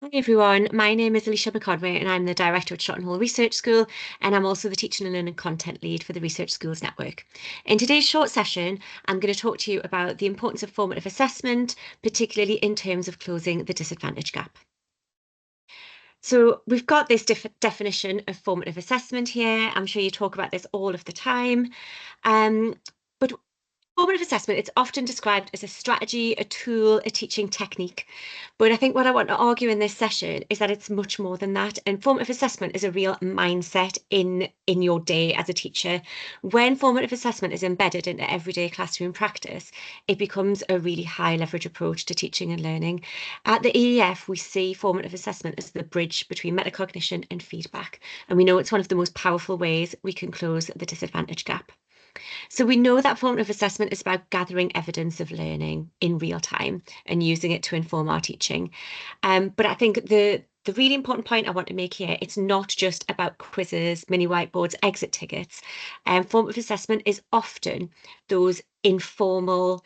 Hi everyone, my name is Alicia McConway and I'm the Director at Shotton Hall Research School, and I'm also the Teaching and Learning Content Lead for the Research Schools Network. In today's short session, I'm going to talk to you about the importance of formative assessment, particularly in terms of closing the disadvantage gap. So we've got this definition of formative assessment here. I'm sure you talk about this all of the time. Um, but Formative assessment, it's often described as a strategy, a tool, a teaching technique. But I think what I want to argue in this session is that it's much more than that. And formative assessment is a real mindset in your day as a teacher. When formative assessment is embedded into everyday classroom practice, it becomes a really high leverage approach to teaching and learning. At the EEF, we see formative assessment as the bridge between metacognition and feedback. And we know it's one of the most powerful ways we can close the disadvantage gap. So we know that formative assessment is about gathering evidence of learning in real time and using it to inform our teaching. But I think the really important point I want to make here, it's not just about quizzes, mini whiteboards, exit tickets. Formative assessment is often those informal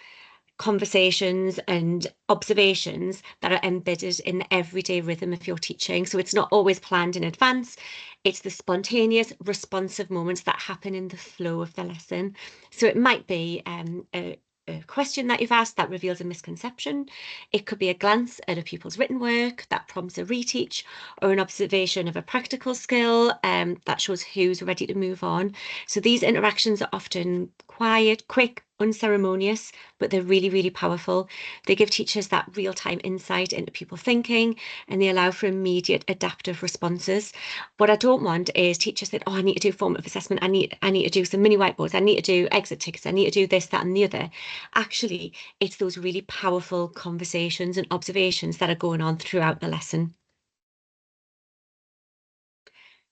conversations and observations that are embedded in the everyday rhythm of your teaching. So it's not always planned in advance. It's the spontaneous, responsive moments that happen in the flow of the lesson. So it might be a question that you've asked that reveals a misconception. It could be a glance at a pupil's written work that prompts a reteach, or an observation of a practical skill that shows who's ready to move on. So these interactions are often quiet, quick, unceremonious, but they're really, really powerful. They give teachers that real-time insight into people thinking, and they allow for immediate adaptive responses. What I don't want is teachers that, oh, I need to do formative assessment, I need to do some mini whiteboards, I need to do exit tickets, I need to do this, that, and the other. Actually, it's those really powerful conversations and observations that are going on throughout the lesson.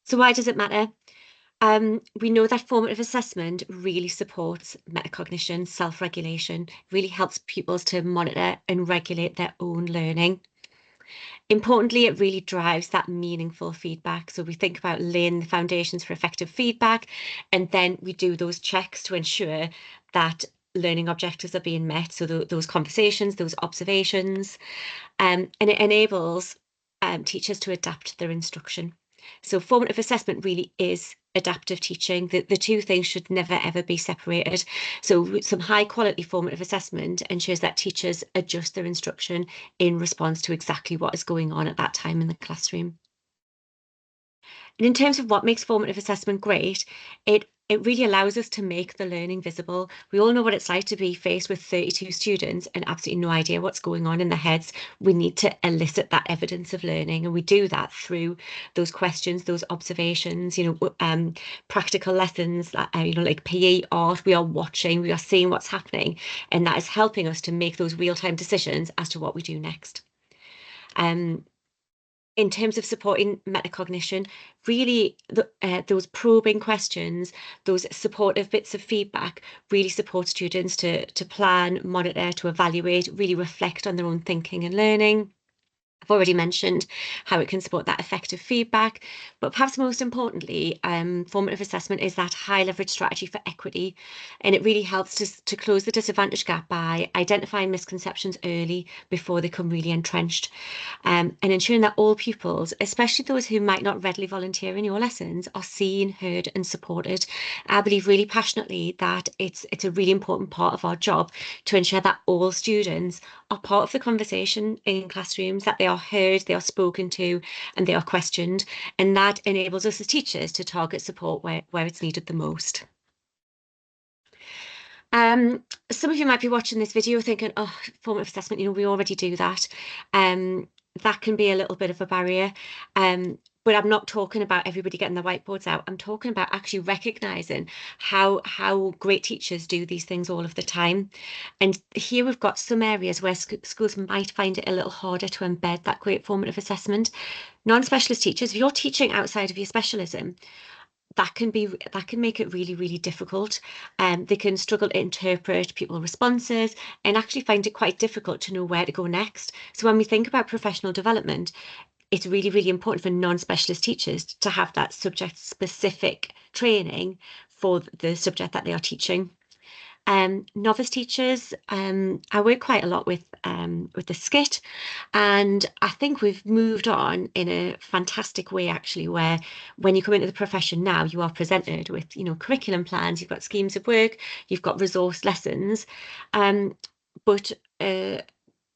So why does it matter? We know that formative assessment really supports metacognition, self-regulation, really helps pupils to monitor and regulate their own learning. Importantly, it really drives that meaningful feedback. So we think about laying the foundations for effective feedback, and then we do those checks to ensure that learning objectives are being met. So those conversations, those observations, and it enables teachers to adapt their instruction. So formative assessment really is adaptive teaching. The two things should never ever be separated. So some high quality formative assessment ensures that teachers adjust their instruction in response to exactly what is going on at that time in the classroom. And in terms of what makes formative assessment great, it really allows us to make the learning visible. We all know what it's like to be faced with 32 students and absolutely no idea what's going on in their heads. We need to elicit that evidence of learning, and we do that through those questions, those observations, practical lessons, like PE, art. We are watching, we are seeing what's happening, and that is helping us to make those real-time decisions as to what we do next. Um, in terms of supporting metacognition, really those probing questions, those supportive bits of feedback really support students to plan, monitor, to evaluate, really reflect on their own thinking and learning. I've already mentioned how it can support that effective feedback, but perhaps most importantly, formative assessment is that high leverage strategy for equity, and it really helps to close the disadvantage gap by identifying misconceptions early before they become really entrenched, and ensuring that all pupils, especially those who might not readily volunteer in your lessons, are seen, heard, and supported. I believe really passionately that it's a really important part of our job to ensure that all students are part of the conversation in classrooms, that they are heard, they are spoken to, and they are questioned. And that enables us as teachers to target support where it's needed the most. Um, some of you might be watching this video thinking, oh, formative assessment, we already do that. That can be a little bit of a barrier. But I'm not talking about everybody getting their whiteboards out. I'm talking about actually recognizing how great teachers do these things all of the time. And here we've got some areas where schools might find it a little harder to embed that great formative assessment. Non-specialist teachers, if you're teaching outside of your specialism, that can make it really, really difficult. They can struggle to interpret people's responses and actually find it quite difficult to know where to go next. So when we think about professional development, it's really, really important for non-specialist teachers to have that subject specific training for the subject that they are teaching. Novice teachers, I work quite a lot with the skit, and I think we've moved on in a fantastic way actually, where when you come into the profession now, you are presented with, curriculum plans, you've got schemes of work, you've got resource lessons, um, but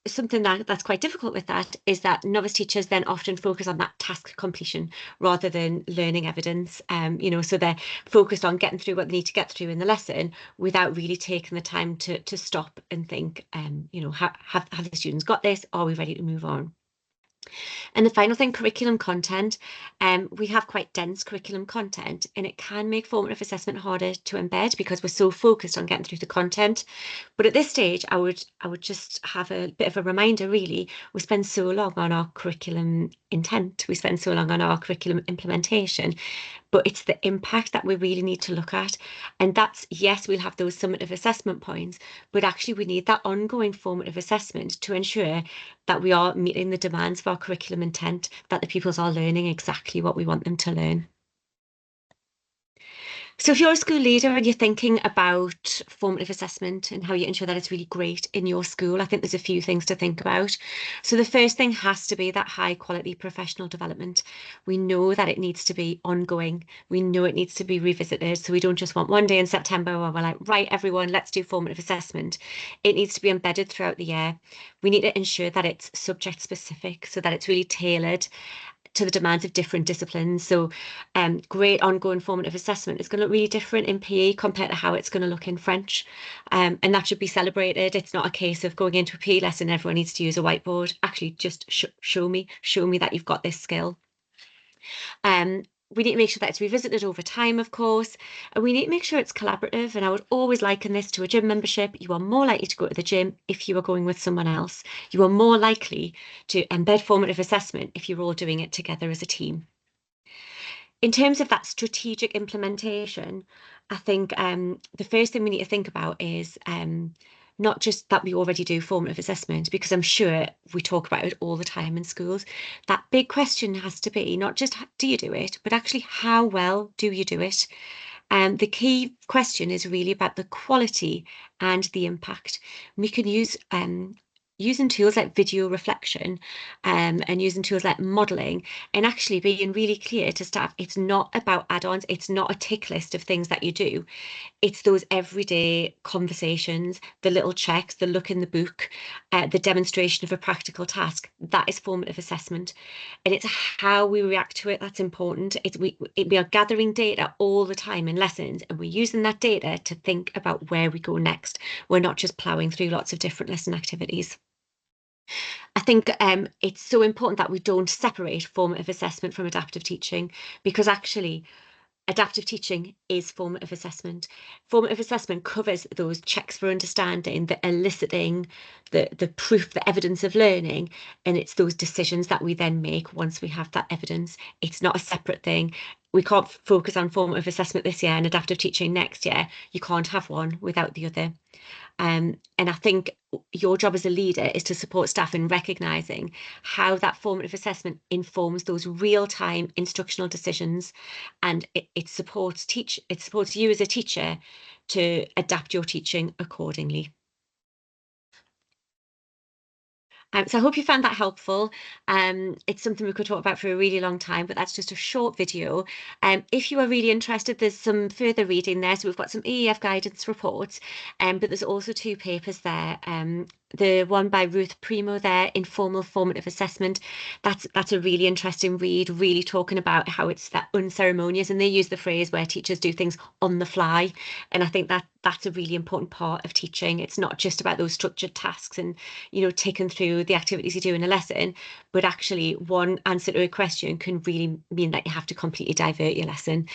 something that's quite difficult with that is that novice teachers then often focus on that task completion rather than learning evidence. So they're focused on getting through what they need to get through in the lesson without really taking the time to stop and think, have the students got this? Are we ready to move on? And the final thing, curriculum content. We have quite dense curriculum content, and it can make formative assessment harder to embed because we're so focused on getting through the content. But at this stage, I would just have a bit of a reminder, really. We spend so long on our curriculum intent, we spend so long on our curriculum implementation, but it's the impact that we really need to look at. And that's, yes, we'll have those summative assessment points, but actually we need that ongoing formative assessment to ensure that we are meeting the demands of our curriculum intent, that the pupils are learning exactly what we want them to learn. So if you're a school leader and you're thinking about formative assessment and how you ensure that it's really great in your school, I think there's a few things to think about. So the first thing has to be that high quality professional development. We know that it needs to be ongoing. We know it needs to be revisited. So we don't just want one day in September where we're like, right, everyone, let's do formative assessment. It needs to be embedded throughout the year. We need to ensure that it's subject specific so that it's really tailored to the demands of different disciplines. So great ongoing formative assessment is going to look really different in PE compared to how it's going to look in French. And that should be celebrated. It's not a case of going into a PE lesson, everyone needs to use a whiteboard. Actually, just show me that you've got this skill. We need to make sure that it's revisited over time, of course, and we need to make sure it's collaborative. And I would always liken this to a gym membership. You are more likely to go to the gym if you are going with someone else. You are more likely to embed formative assessment if you're all doing it together as a team. In terms of that strategic implementation, I think the first thing we need to think about is not just that we already do formative assessment, because I'm sure we talk about it all the time in schools. That big question has to be not just do you do it, but actually how well do you do it? And the key question is really about the quality and the impact. We can use using tools like video reflection and using tools like modeling, and actually being really clear to staff, it's not about add-ons, it's not a tick list of things that you do. It's those everyday conversations, the little checks, the look in the book, the demonstration of a practical task. That is formative assessment. And it's how we react to it that's important. We are gathering data all the time in lessons, and we're using that data to think about where we go next. We're not just ploughing through lots of different lesson activities. I think it's so important that we don't separate formative assessment from adaptive teaching, because actually adaptive teaching is formative assessment. Formative assessment covers those checks for understanding, the eliciting, the proof, the evidence of learning, and it's those decisions that we then make once we have that evidence. It's not a separate thing. We can't focus on formative assessment this year and adaptive teaching next year. You can't have one without the other. And I think your job as a leader is to support staff in recognising how that formative assessment informs those real-time instructional decisions, and it supports you as a teacher to adapt your teaching accordingly. So I hope you found that helpful. It's something we could talk about for a really long time, but that's just a short video. If you are really interested, there's some further reading there. So we've got some EEF guidance reports, but there's also two papers there. The one by Ruth Primo there, Informal Formative Assessment. That's a really interesting read, really talking about how it's that unceremonious, and they use the phrase where teachers do things on the fly. And I think that's a really important part of teaching. It's not just about those structured tasks and, taking through the activities you do in a lesson, but actually one answer to a question can really mean that you have to completely divert your lesson.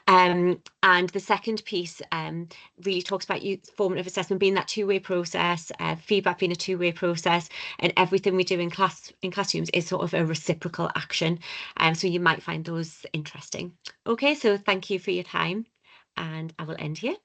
And the second piece really talks about formative assessment being that two-way process, feedback being a two-way process, and everything we do in classrooms is sort of a reciprocal action. So you might find those interesting. Okay, so thank you for your time, and I will end here.